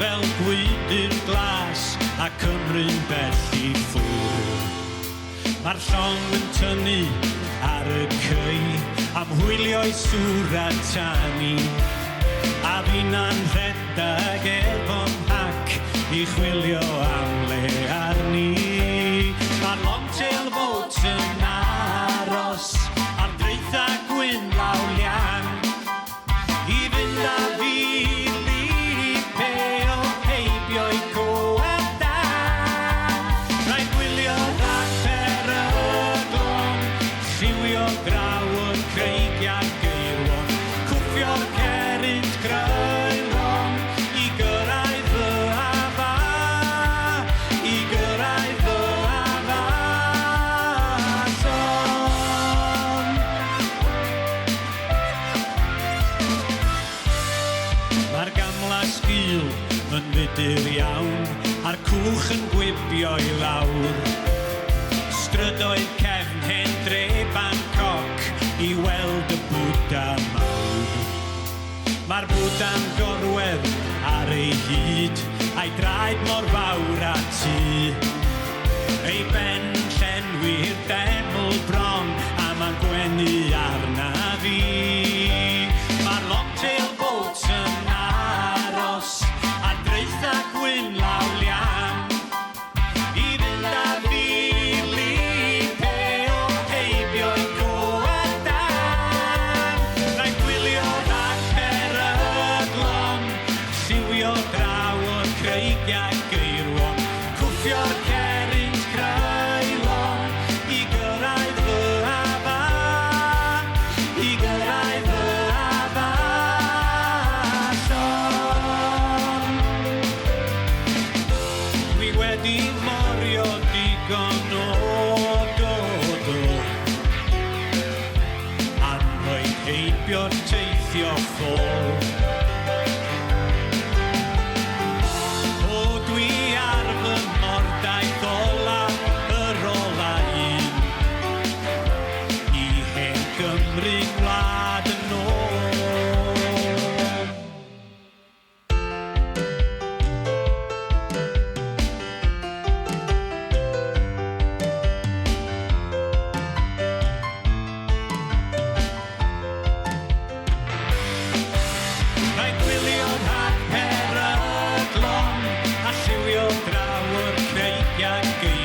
fel gwydr glas a Cymru'n bell I ffwr. Mae'r llong yn tynnu ar y cei am hwylio'i sŵr a tani, a finna'n rhedag efo'n hac I chwilio am le arni. Mae'r long-tail boat yn aros ar dreitha gwyn lawlian I fynd a fi lipe o heibio I goedan. Rhaid gwylio rhag peryglon, lliwio graw o'r creigiau geirwon, cwffio'r cerynt groelon I gyrraedd fy afa, I gyrraedd fy afason. Mae'r gamlas gul yn fudur iawn, a'r cwch yn gwibio I lawr. Strydoedd cefn hen dre Bangkok I weld y Bwdha mawr. Mae'r Bwdha'n gorwedd ar ei hyd, a'i draed mor fawr a tŷ. Ei ben llenwi'r deml bron, a ma'n gwenu arna fi. Mae'r long-tail boat yn aros a dreitha gwyn lawlian I fynd a fi lipe o heibio I goedan. Rhaid gwylio rhag peryglon, lliwio draw o'r creigiau geirwon, cwffio'r cerynt croelon I gyrraedd fy afa, I gyrraedd fy afason. Dwi wedi morio digon o dodo, annoedd heibio'r teithio ffôl. O dwi ar fy mordaith ola, yr ola un, I hen Gymru gwlad yn ôl. Rhaid gwylio rhag peryglon, a lliwio draw o'r creigiau geirwon,